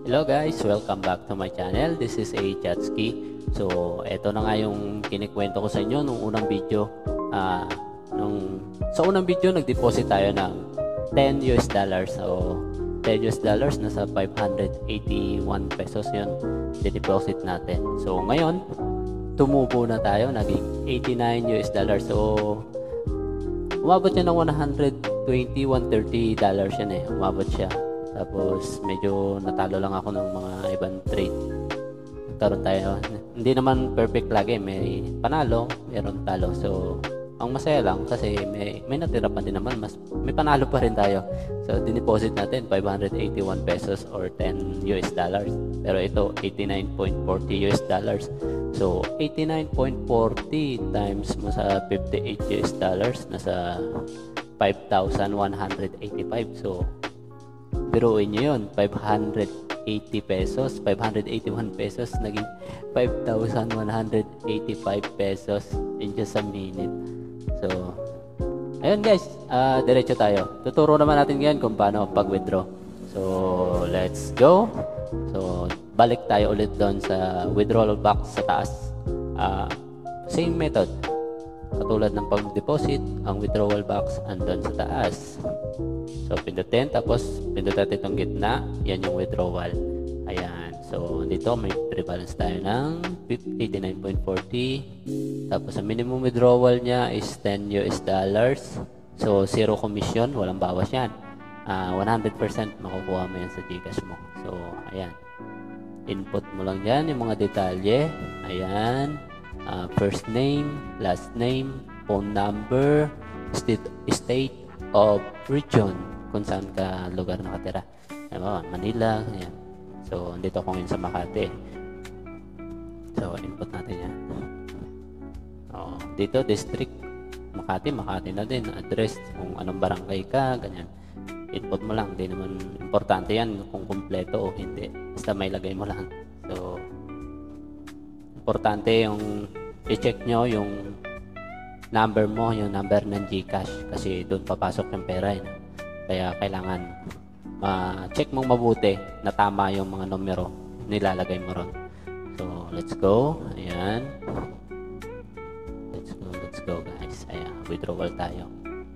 Hello guys, welcome back to my channel. This is A Chatski. So, eto na nga yung kinikwento ko sa inyo nung unang video. Sa unang video, nag-deposit tayo ng $10. So, $10 nasa 581 pesos yun. Di-deposit natin. So, ngayon, tumubo na tayo. Naging $89. So, umabot siya ng $120, $130 yan eh. Umabot siya. Tapos medyo natalo lang ako ng mga ibang trade. Nagkaroon tayo. Hindi naman perfect lagi. May panalo, mayroon talo. So, ang masaya lang kasi may natira pa din naman. May panalo pa rin tayo. So, dineposit natin 581 pesos or $10. Pero ito, $89.40. So, 89.40 times mo sa $58, nasa 5,185. So, biruin nyo yun, 581 pesos, naging 5,185 pesos in just a minute. So, ayun guys, diretso tayo. Tuturo naman natin ngayon kung paano pag-withdraw. So, let's go. So, balik tayo ulit doon sa withdrawal box sa taas. Same method. Katulad ng pag-deposit, ang withdrawal box andun sa taas. So, pindutin, tapos pindutin itong gitna, yan yung withdrawal. Ayan. So, dito may pre-balance tayo ng 89.40. Tapos, ang minimum withdrawal niya is $10. So, zero commission, walang bawas yan. 100% makukuha mo yan sa Gcash mo. So, ayan. Input mo lang yan, yung mga detalye. Ayan. First name, last name, phone number, state of region, kung saan ka lugar nakatira. Manila, ayan. So, andito ako ngayon sa Makati. So, input natin yan. Dito, district, Makati na din. Address, kung anong barangay ka, ganyan. Input mo lang. Hindi naman importante yan kung kumpleto o hindi. Basta may lagay mo lang. So, importante yung i-check nyo yung number mo, yung number ng Gcash, kasi doon papasok yung pera yun. Kaya kailangan check mong mabuti na tama yung mga numero nilalagay mo ron. So, let's go. Ayan. Let's go guys. Ayan, withdrawal tayo.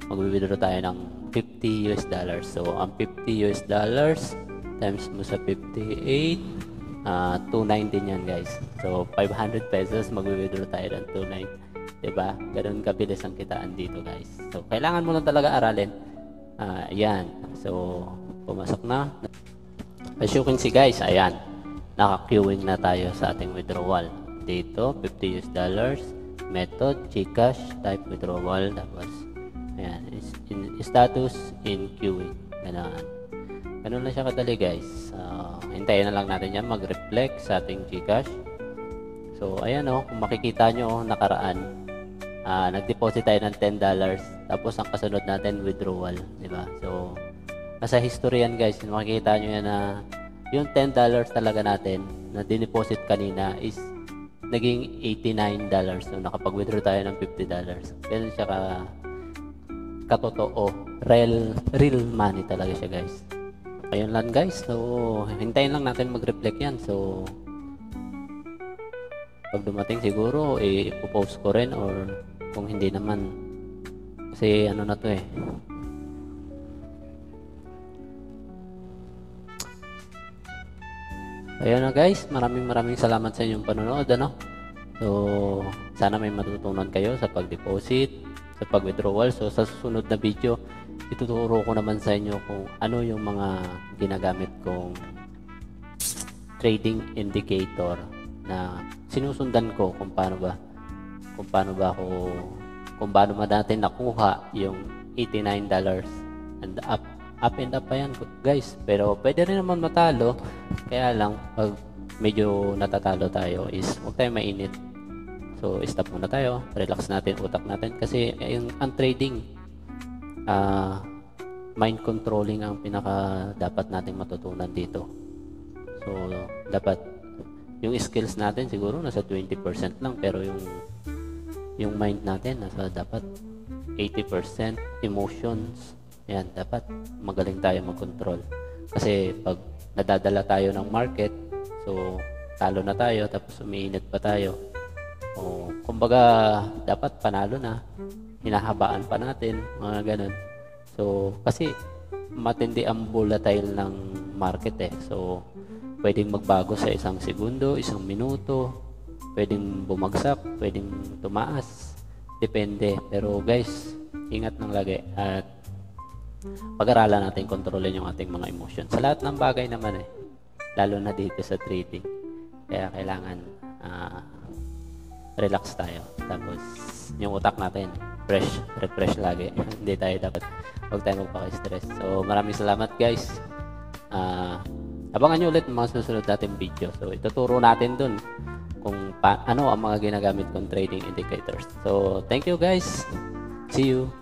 Mag-withdraw tayo ng $50. So, ang $50 times mo sa 58, 290 yan guys. So, 500 pesos, mag-withdraw tayo ng 290. Diba? Ganun kabilis ang kitaan dito guys. So, kailangan mo lang talaga aralin. Ayan. So, pumasok na. As you can see guys, ayan. Naka-queuing na tayo sa ating withdrawal. Dito, $50. Method, Gcash, type withdrawal. Tapos, ayan. Status in queuing. Ganun lang siya kadali guys. Hintayin na lang natin yan mag-reflect sa ating Gcash. So, ayan kung makikita nyo nakaraan. Nag-deposit tayo ng $10, tapos ang kasunod natin withdrawal, di ba? So, nasa history yan guys, makikita nyo yan na yung $10 talaga natin na dineposit kanina is naging $89. So, nakapag-withdraw tayo ng $50. Ganun siya katotoo. Real money talaga siya guys. Ayun lang guys. So, hintayin lang natin mag-reflect yan. So, pag dumating siguro, ipopost ko rin or kung hindi naman. Kasi ano na to eh. Ayun na guys. Maraming salamat sa inyong panonood. So, sana may matutunan kayo sa pag-deposit, sa pag-withdrawal. So, sa susunod na video, ituturo ko naman sa inyo kung ano yung mga ginagamit kong trading indicator na sinusundan ko kung paano ba natin nakuha yung $89 and up and up pa yan guys. Pero pwede rin naman matalo, kaya lang pag medyo natatalo tayo is huwag tayo mainit. So stop muna tayo, relax natin utak natin, kasi ang trading mind controlling ang pinaka dapat nating matutunan dito. So dapat yung skills natin siguro nasa 20% lang, pero yung mind natin nasa dapat 80%. Emotions, yan, dapat magaling tayo mag-control. Kasi pag nadadala tayo ng market, so talo na tayo tapos umiinit pa tayo. O kumbaga dapat panalo na, hinahabaan pa natin, mga ganun. So kasi matindi ang volatile ng market eh. So pwedeng magbago sa isang segundo, isang minuto, pwedeng bumagsak, pwedeng tumaas, depende. Pero guys, ingat ng lagi at pag-aralan natin, kontrolin yung ating mga emotion sa lahat ng bagay naman eh, lalo na dito sa trading. Kaya kailangan relax tayo, tapos yung utak natin refresh lagi. Hindi tayo dapat, huwag tayo magpaka-stress. So maraming salamat guys. Abangan nyo ulit mga susunod natin video. So ituturo natin dun kung ano ang mga ginagamit kong trading indicators. So thank you guys, see you.